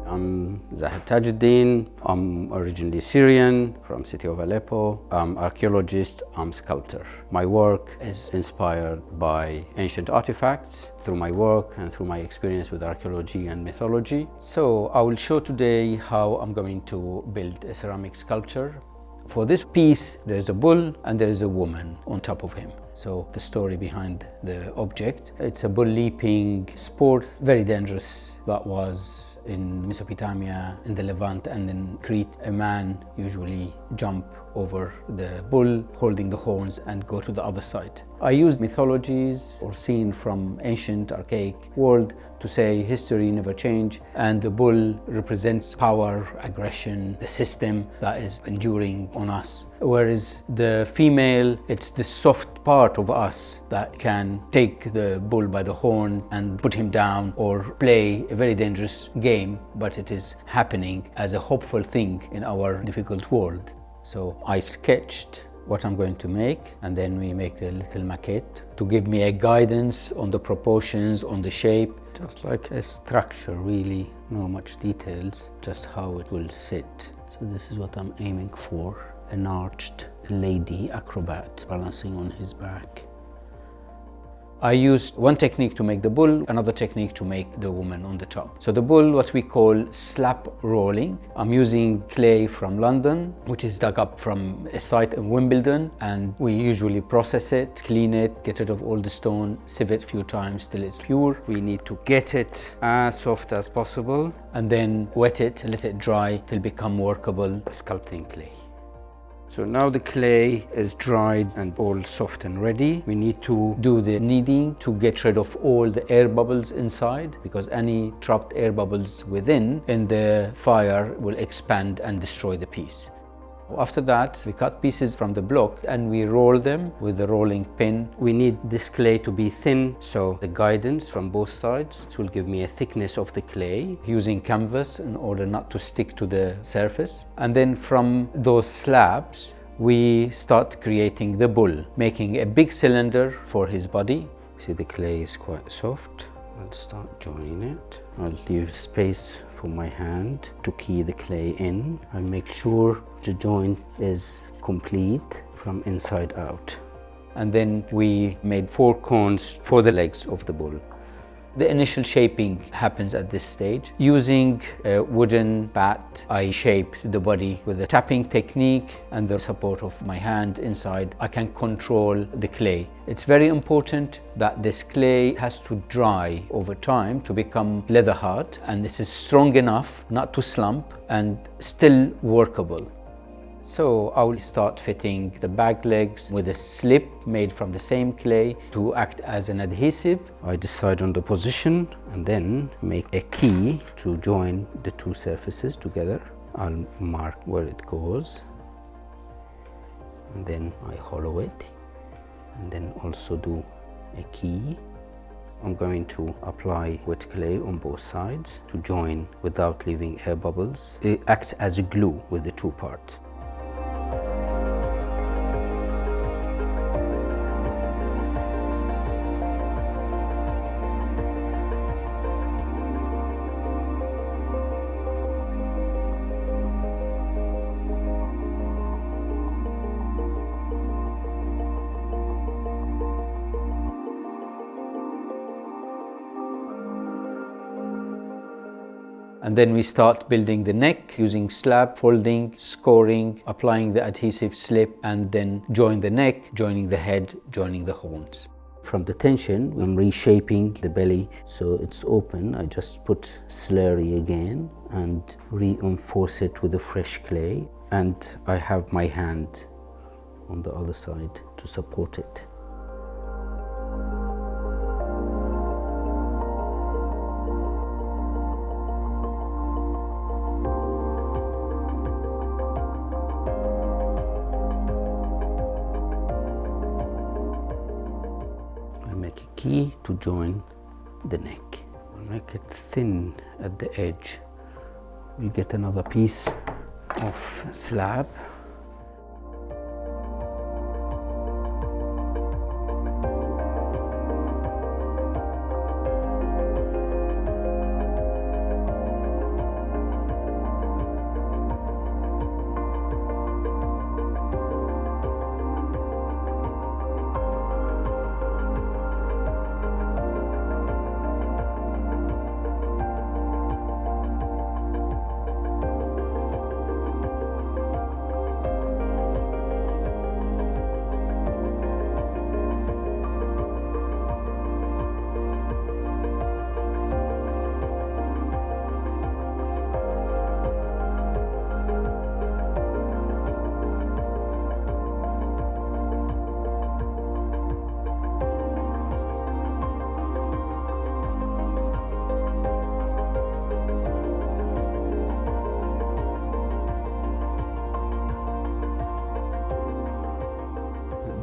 I'm Zahed Taj-Eddin. I'm originally Syrian from city of Aleppo. I'm archaeologist, I'm sculptor. My work is inspired by ancient artifacts through my work and through my experience with archaeology and mythology. So I will show today how I'm going to build a ceramic sculpture. For this piece, there's a bull and there is a woman on top of him. So the story behind the object, it's a bull leaping sport, very dangerous. That was in Mesopotamia, in the Levant and in Crete. A man usually jump over the bull, holding the horns and go to the other side. I used mythologies or scene from ancient archaic world to say history never change, and the bull represents power, aggression, the system that is enduring on us. Whereas the female, it's the soft part of us that can take the bull by the horn and put him down or play a very dangerous game, but it is happening as a hopeful thing in our difficult world. So I sketched what I'm going to make, and then we make a little maquette to give me a guidance on the proportions, on the shape, just like a structure, really, no much details, just how it will sit. So this is what I'm aiming for, an arched lady acrobat balancing on his back. I used one technique to make the bull, another technique to make the woman on the top. So the bull, what we call slap rolling. I'm using clay from London, which is dug up from a site in Wimbledon, and we usually process it, clean it, get rid of all the stone, sieve it a few times till it's pure. We need to get it as soft as possible and then wet it, let it dry till become workable sculpting clay. So now the clay is dried and all soft and ready. We need to do the kneading to get rid of all the air bubbles inside, because any trapped air bubbles within in the fire will expand and destroy the piece. After that, we cut pieces from the block and we roll them with the rolling pin. We need this clay to be thin, so the guidance from both sides will give me a thickness of the clay, using canvas in order not to stick to the surface. And then from those slabs, we start creating the bull, making a big cylinder for his body. See, the clay is quite soft. I'll start joining it. I'll leave space for my hand to key the clay in. I'll make sure the joint is complete from inside out. And then we made 4 cones for the legs of the bull. The initial shaping happens at this stage. Using a wooden bat, I shaped the body with a tapping technique and the support of my hand inside. I can control the clay. It's very important that this clay has to dry over time to become leather hard, and this is strong enough not to slump and still workable. So I will start fitting the back legs with a slip made from the same clay to act as an adhesive. I decide on the position and then make a key to join the 2 surfaces together. I'll mark where it goes, and then I hollow it, and then also do a key. I'm going to apply wet clay on both sides to join without leaving air bubbles. It acts as a glue with the 2 parts. And then we start building the neck using slab, folding, scoring, applying the adhesive slip, and then join the neck, joining the head, joining the horns. From the tension, I'm reshaping the belly so it's open. I just put slurry again and reinforce it with a fresh clay. And I have my hand on the other side to support it. Make a key to join the neck. Make it thin at the edge. We get another piece of slab.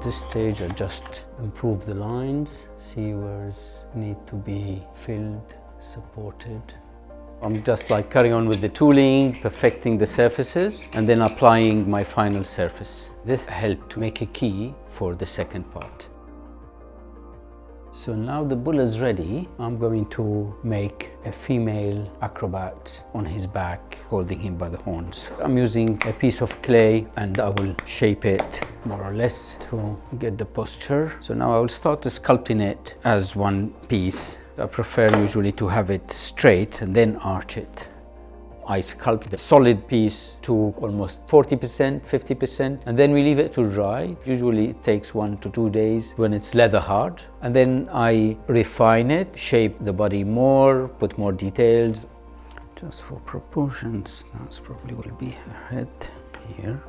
this stage, I just improve the lines, see where need to be filled, supported. I'm just like carrying on with the tooling, perfecting the surfaces, and then applying my final surface. This helped to make a key for the second part. So now the bull is ready. I'm going to make a female acrobat on his back, holding him by the horns. I'm using a piece of clay and I will shape it more or less to get the posture. So now I will start sculpting it as one piece. I prefer usually to have it straight and then arch it. I sculpt the solid piece to almost 40%, 50%, and then we leave it to dry. Usually it takes 1 to 2 days when it's leather hard. And then I refine it, shape the body more, put more details. Just for proportions, that's probably will be her head here.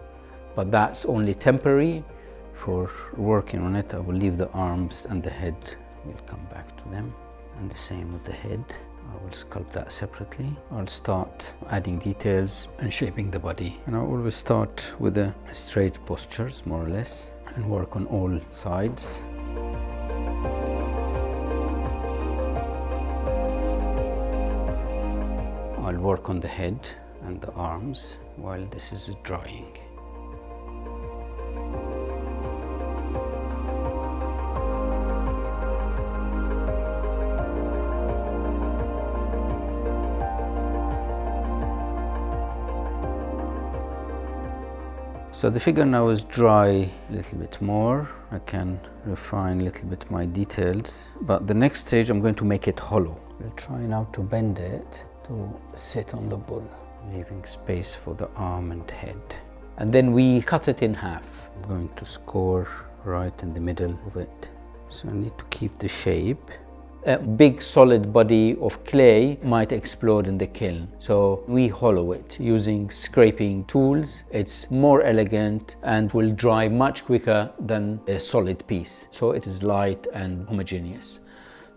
But that's only temporary. For working on it, I will leave the arms and the head. We'll come back to them. And the same with the head. I will sculpt that separately. I'll start adding details and shaping the body. And I always start with the straight postures, more or less, and work on all sides. I'll work on the head and the arms while this is drying. So the figure now is dry a little bit more. I can refine a little bit my details. But the next stage, I'm going to make it hollow. We'll try now to bend it to sit on the bull, leaving space for the arm and head. And then we cut it in half. I'm going to score right in the middle of it. So I need to keep the shape. A big solid body of clay might explode in the kiln. So we hollow it using scraping tools. It's more elegant and will dry much quicker than a solid piece. So it is light and homogeneous.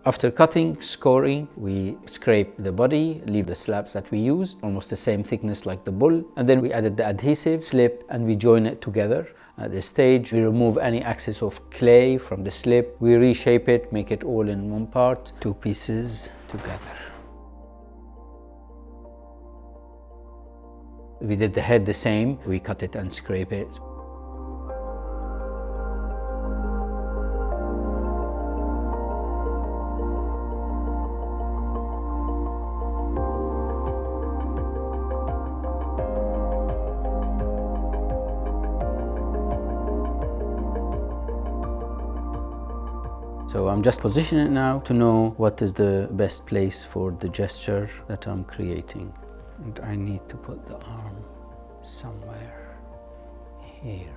After cutting, scoring, we scrape the body, leave the slabs that we used, almost the same thickness like the bull. And then we added the adhesive slip and we join it together. At this stage, we remove any excess of clay from the slip. We reshape it, make it all in one part, 2 pieces together. We did the head the same. We cut it and scrape it. So I'm just positioning it now to know what is the best place for the gesture that I'm creating. And I need to put the arm somewhere here.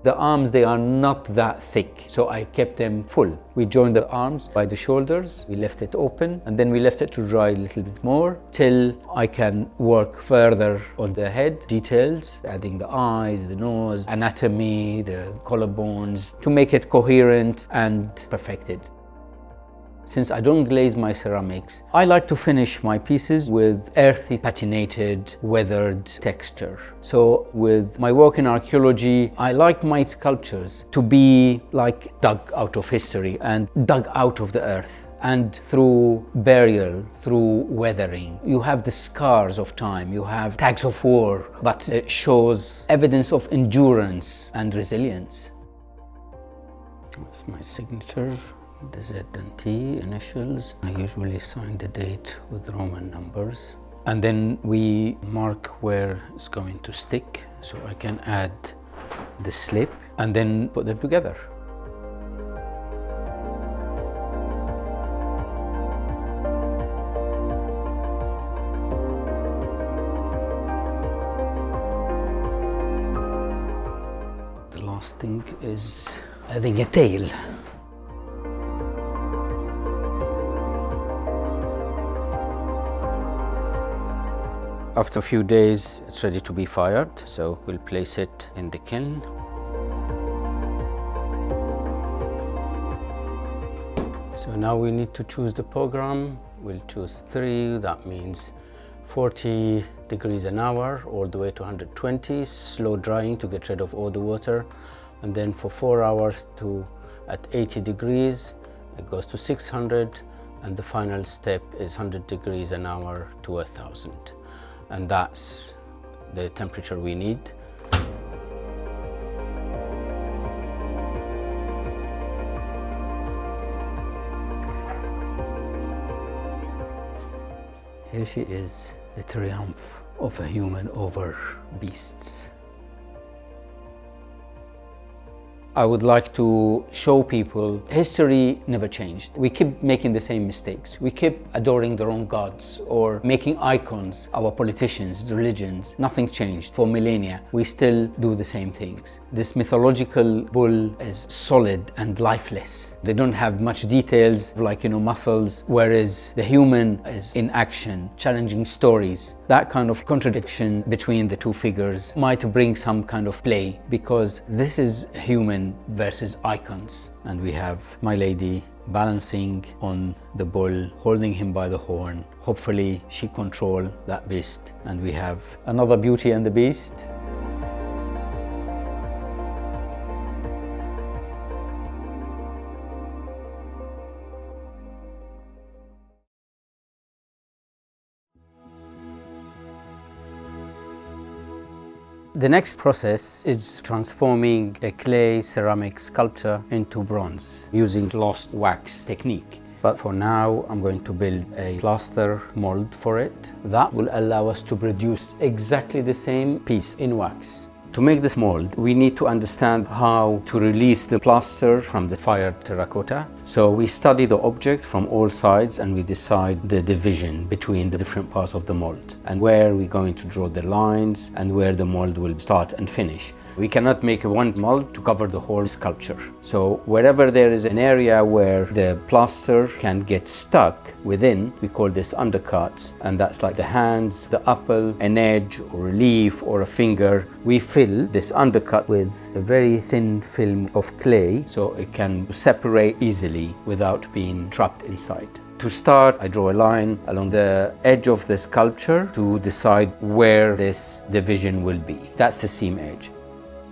The arms, they are not that thick, so I kept them full. We joined the arms by the shoulders, we left it open, and then we left it to dry a little bit more till I can work further on the head details, adding the eyes, the nose, anatomy, the collarbones, to make it coherent and perfected. Since I don't glaze my ceramics, I like to finish my pieces with earthy, patinated, weathered texture. So with my work in archaeology, I like my sculptures to be like dug out of history and dug out of the earth. And through burial, through weathering, you have the scars of time, you have tags of war, but it shows evidence of endurance and resilience. That's my signature. The Z and T initials. I usually sign the date with Roman numbers. And then we mark where it's going to stick, so I can add the slip and then put them together. The last thing is adding a tail. After a few days, it's ready to be fired, so we'll place it in the kiln. So now we need to choose the program. We'll choose 3, that means 40 degrees an hour all the way to 120, slow drying to get rid of all the water, and then for 4 hours at 80 degrees, it goes to 600, and the final step is 100 degrees an hour to 1000. And that's the temperature we need. Here she is, the triumph of a human over beasts. I would like to show people history never changed. We keep making the same mistakes. We keep adoring the wrong gods or making icons, our politicians, the religions. Nothing changed. For millennia, we still do the same things. This mythological bull is solid and lifeless. They don't have much details like, muscles, whereas the human is in action, challenging stories. That kind of contradiction between the two figures might bring some kind of play, because this is human versus icons. And we have my lady balancing on the bull, holding him by the horn. Hopefully she controls that beast. And we have another Beauty and the Beast. The next process is transforming a clay ceramic sculpture into bronze using lost wax technique. But for now, I'm going to build a plaster mold for it. That will allow us to produce exactly the same piece in wax. To make this mold, we need to understand how to release the plaster from the fired terracotta. So we study the object from all sides and we decide the division between the different parts of the mold and where we're going to draw the lines and where the mold will start and finish. We cannot make one mold to cover the whole sculpture. So wherever there is an area where the plaster can get stuck within, we call this undercuts. And that's like the hands, the apple, an edge or a leaf or a finger. We fill this undercut with a very thin film of clay so it can separate easily without being trapped inside. To start, I draw a line along the edge of the sculpture to decide where this division will be. That's the seam edge.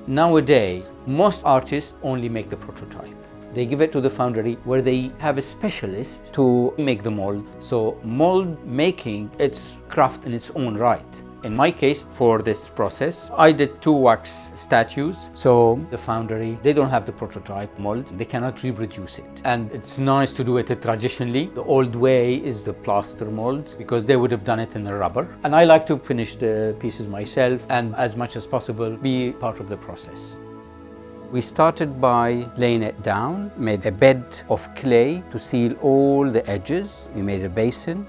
Nowadays, most artists only make the prototype. They give it to the foundry where they have a specialist to make the mold. So mold making, it's craft in its own right. In my case, for this process, I did 2 wax statues. So the foundry, they don't have the prototype mold. They cannot reproduce it. And it's nice to do it traditionally. The old way is the plaster molds because they would have done it in the rubber. And I like to finish the pieces myself and as much as possible be part of the process. We started by laying it down, made a bed of clay to seal all the edges. We made a basin.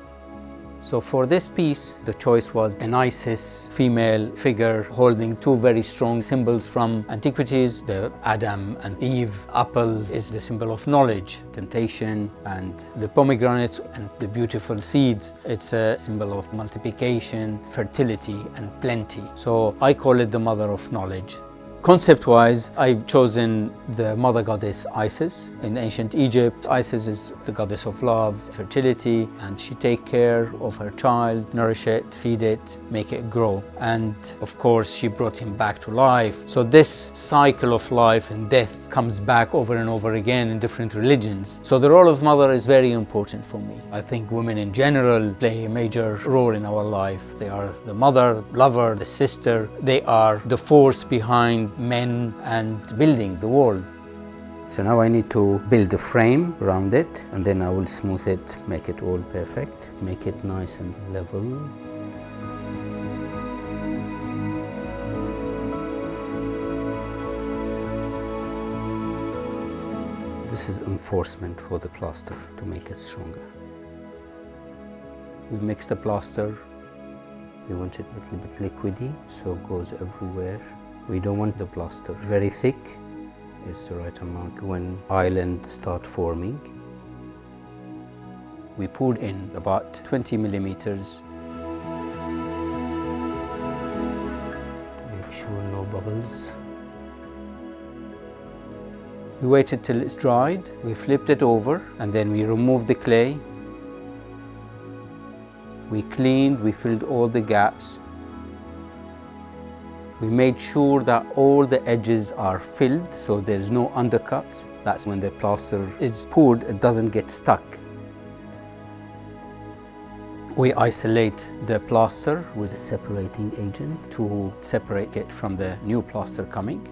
So for this piece, the choice was an Isis female figure holding 2 very strong symbols from antiquities. The Adam and Eve apple is the symbol of knowledge, temptation, and the pomegranates and the beautiful seeds. It's a symbol of multiplication, fertility, and plenty. So I call it the mother of knowledge. Concept-wise, I've chosen the mother goddess Isis. In ancient Egypt, Isis is the goddess of love, fertility, and she takes care of her child, nourish it, feed it, make it grow. And of course, she brought him back to life. So this cycle of life and death comes back over and over again in different religions. So the role of mother is very important for me. I think women in general play a major role in our life. They are the mother, lover, the sister. They are the force behind men and building the world. So now I need to build the frame around it, and then I will smooth it, make it all perfect, make it nice and level. This is enforcement for the plaster to make it stronger. We mix the plaster. We want it a little bit liquidy, so it goes everywhere. We don't want the plaster very thick. It's the right amount. When islands start forming, we poured in about 20 millimeters. Make sure no bubbles. We waited till it's dried. We flipped it over and then we removed the clay. We cleaned, we filled all the gaps. We made sure that all the edges are filled, so there's no undercuts. That's when the plaster is poured, it doesn't get stuck. We isolate the plaster with a separating agent to separate it from the new plaster coming.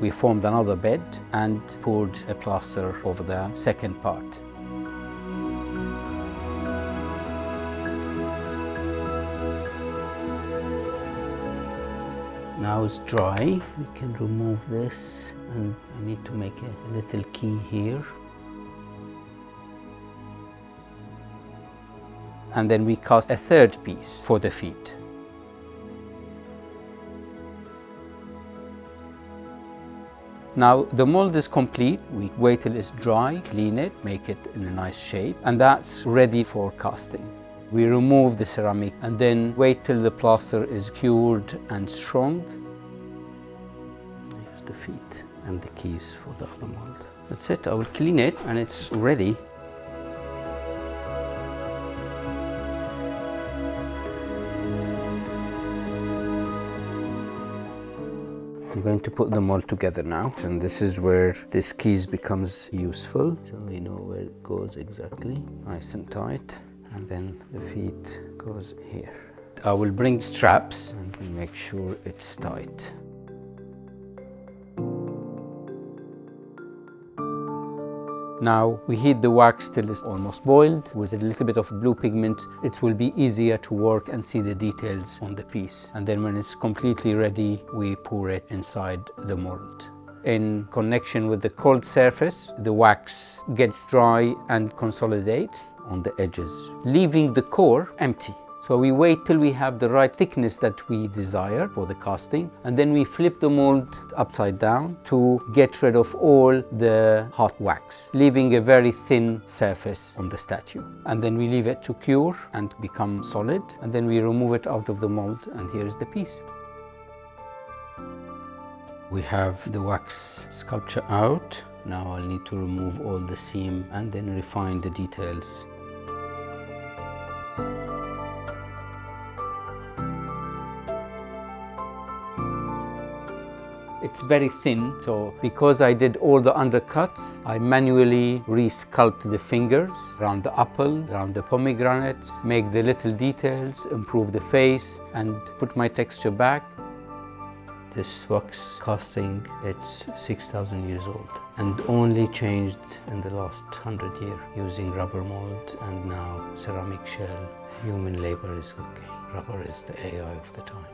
We formed another bed and poured a plaster over the second part. Now it's dry. We can remove this, and I need to make a little key here. And then we cast a third piece for the feet. Now the mold is complete. We wait till it's dry, clean it, make it in a nice shape, and that's ready for casting. We remove the ceramic and then wait till the plaster is cured and strong. Here's the feet and the keys for the other mold. That's it. I will clean it and it's ready. I'm going to put them all together now, and this is where this keys becomes useful. So we know where it goes exactly, nice and tight, and then the feet goes here. I will bring straps and make sure it's tight. Now we heat the wax till it's almost boiled. With a little bit of blue pigment, it will be easier to work and see the details on the piece. And then when it's completely ready, we pour it inside the mold. In connection with the cold surface, the wax gets dry and consolidates on the edges, leaving the core empty. So we wait till we have the right thickness that we desire for the casting, and then we flip the mold upside down to get rid of all the hot wax, leaving a very thin surface on the statue. And then we leave it to cure and become solid, and then we remove it out of the mold, and here's the piece. We have the wax sculpture out. Now I'll need to remove all the seam and then refine the details. It's very thin, so because I did all the undercuts, I manually re-sculpt the fingers around the apple, around the pomegranate, make the little details, improve the face, and put my texture back. This wax casting, it's 6,000 years old and only changed in the last 100 years using rubber mold and now ceramic shell. Human labor is okay. Rubber is the AI of the time.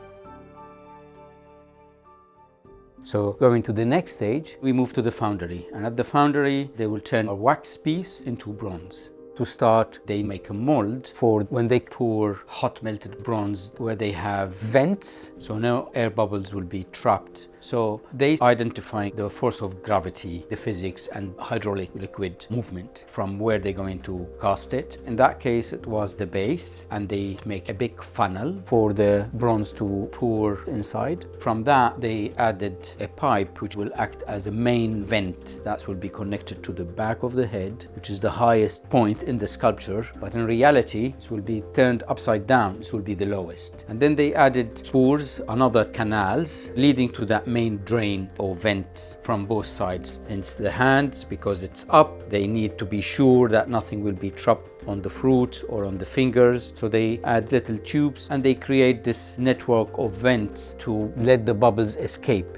So going to the next stage, we move to the foundry, and at the foundry they will turn a wax piece into bronze. To start, they make a mold for when they pour hot melted bronze where they have vents, so no air bubbles will be trapped. So they identify the force of gravity, the physics, and hydraulic liquid movement from where they're going to cast it. In that case, it was the base, and they make a big funnel for the bronze to pour inside. From that, they added a pipe which will act as a main vent that will be connected to the back of the head, which is the highest point in the sculpture, but in reality, it will be turned upside down. This will be the lowest. And then they added spurs and other canals leading to that main drain or vent from both sides. Hence the hands, because it's up, they need to be sure that nothing will be trapped on the fruit or on the fingers. So they add little tubes and they create this network of vents to let the bubbles escape.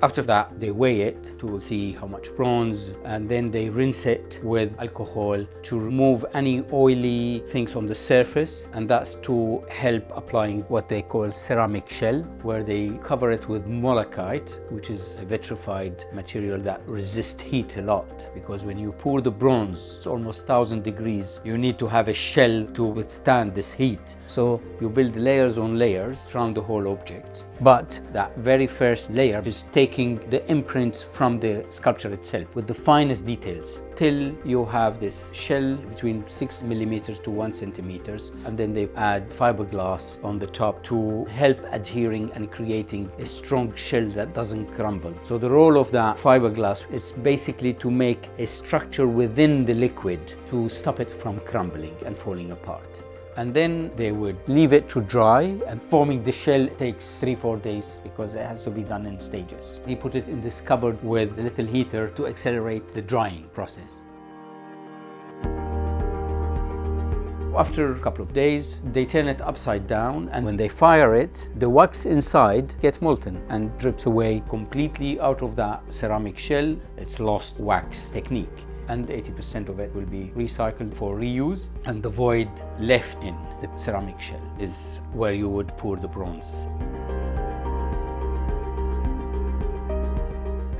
After that, they weigh it to see how much bronze, and then they rinse it with alcohol to remove any oily things on the surface, and that's to help applying what they call ceramic shell, where they cover it with malachite, which is a vitrified material that resists heat a lot, because when you pour the bronze, it's almost 1,000 degrees. You need to have a shell to withstand this heat. So you build layers on layers around the whole object. But that very first layer is taking the imprints from the sculpture itself with the finest details till you have this shell between 6 millimeters to 1 centimeters, and then they add fiberglass on the top to help adhering and creating a strong shell that doesn't crumble. So the role of that fiberglass is basically to make a structure within the liquid to stop it from crumbling and falling apart. And then they would leave it to dry, and forming the shell takes 3-4 days because it has to be done in stages. He put it in this cupboard with a little heater to accelerate the drying process. After a couple of days, they turn it upside down, and when they fire it, the wax inside gets molten and drips away completely out of that ceramic shell. It's lost wax technique. And 80% of it will be recycled for reuse, and the void left in the ceramic shell is where you would pour the bronze.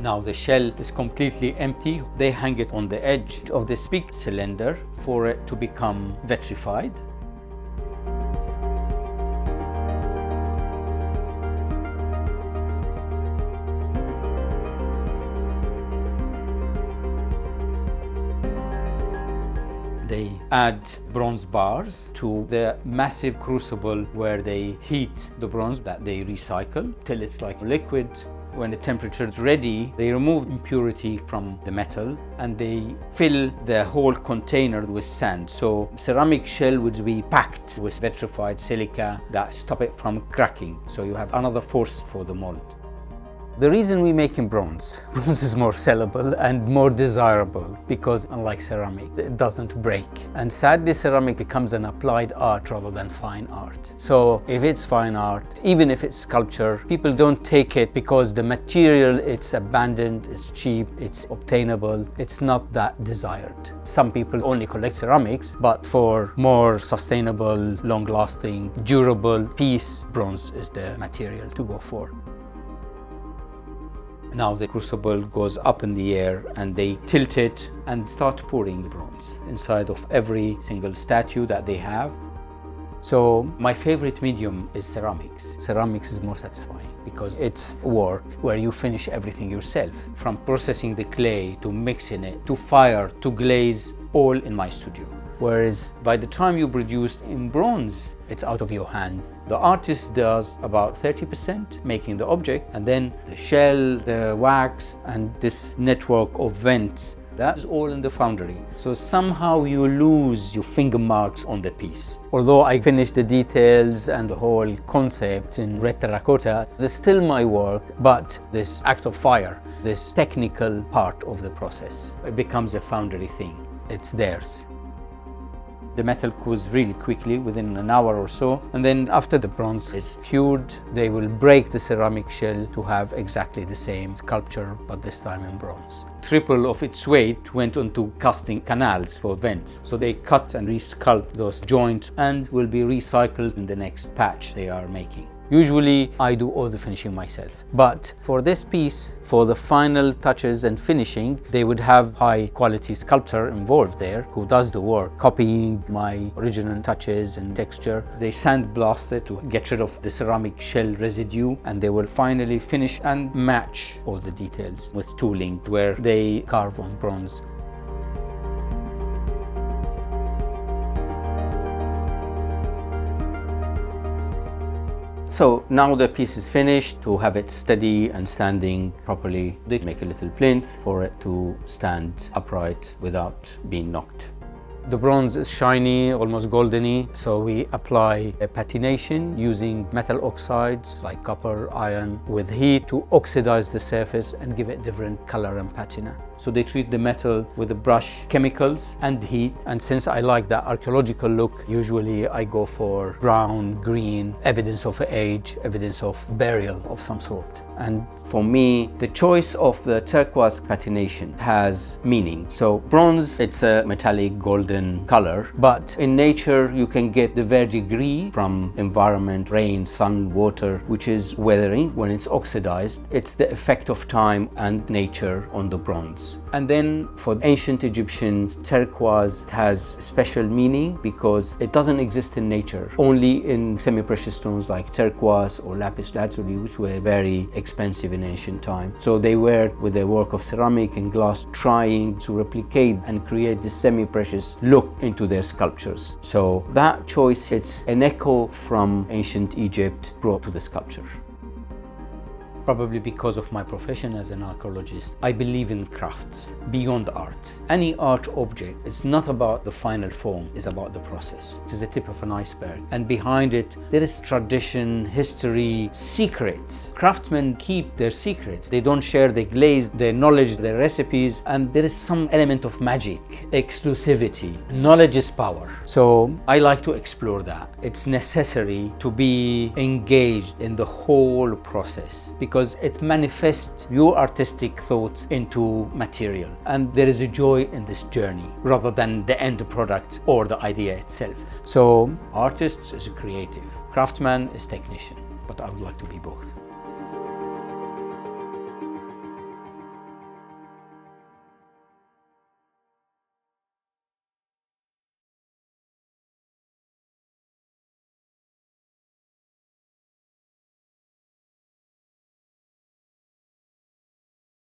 Now the shell is completely empty. They hang it on the edge of this big cylinder for it to become vitrified. They add bronze bars to the massive crucible where they heat the bronze that they recycle till it's like liquid. When the temperature is ready, they remove impurity from the metal and they fill the whole container with sand. So ceramic shell would be packed with vitrified silica that stop it from cracking. So you have another force for the mold. The reason we make in bronze is more sellable and more desirable because unlike ceramic, it doesn't break. And sadly, ceramic becomes an applied art rather than fine art. So if it's fine art, even if it's sculpture, people don't take it because the material, it's abundant, it's cheap, it's obtainable, it's not that desired. Some people only collect ceramics, but for more sustainable, long-lasting, durable piece, bronze is the material to go for. Now the crucible goes up in the air and they tilt it and start pouring the bronze inside of every single statue that they have. So my favorite medium is ceramics. Ceramics is more satisfying because it's work where you finish everything yourself, from processing the clay to mixing it to fire to glaze, all in my studio. Whereas by the time you produce in bronze, it's out of your hands. The artist does about 30% making the object, and then the shell, the wax, and this network of vents, that is all in the foundry. So somehow you lose your finger marks on the piece. Although I finished the details and the whole concept in red terracotta, it's still my work, but this act of fire, this technical part of the process, it becomes a foundry thing. It's theirs. The metal cools really quickly, within an hour or so, and then after the bronze is cured, they will break the ceramic shell to have exactly the same sculpture, but this time in bronze. Triple of its weight went onto casting canals for vents. So they cut and resculpt those joints and will be recycled in the next patch they are making. Usually I do all the finishing myself, but for this piece, for the final touches and finishing, they would have high quality sculptor involved there who does the work, copying my original touches and texture. They sandblast it to get rid of the ceramic shell residue, and they will finally finish and match all the details with tooling where they carve on bronze. So now the piece is finished. To have it steady and standing properly, they make a little plinth for it to stand upright without being knocked. The bronze is shiny, almost goldeny, so we apply a patination using metal oxides like copper, iron with heat to oxidize the surface and give it different color and patina. So they treat the metal with a brush, chemicals and heat, and since I like that archaeological look, usually I go for brown, green, evidence of age, evidence of burial of some sort. And for me, the choice of the turquoise patination has meaning. So bronze, it's a metallic golden color, but in nature you can get the verdigris from environment, rain, sun, water, which is weathering. When it's oxidized, it's the effect of time and nature on the bronze. turquoise. And then for ancient Egyptians, turquoise has special meaning because it doesn't exist in nature, only in semi-precious stones like turquoise or lapis lazuli, which were very expensive in ancient time. So they were, with their work of ceramic and glass, trying to replicate and create this semi-precious look into their sculptures. So that choice, it's an echo from ancient Egypt brought to the sculpture. Probably because of my profession as an archaeologist, I believe in crafts beyond art. Any art object is not about the final form, it's about the process. It is the tip of an iceberg. And behind it, there is tradition, history, secrets. Craftsmen keep their secrets. They don't share their glaze, their knowledge, their recipes, and there is some element of magic, exclusivity. Knowledge is power. So I like to explore that. It's necessary to be engaged in the whole process because it manifests your artistic thoughts into material, and there is a joy in this journey rather than the end product or the idea itself. So artist is a creative, craftsman is technician, but I would like to be both.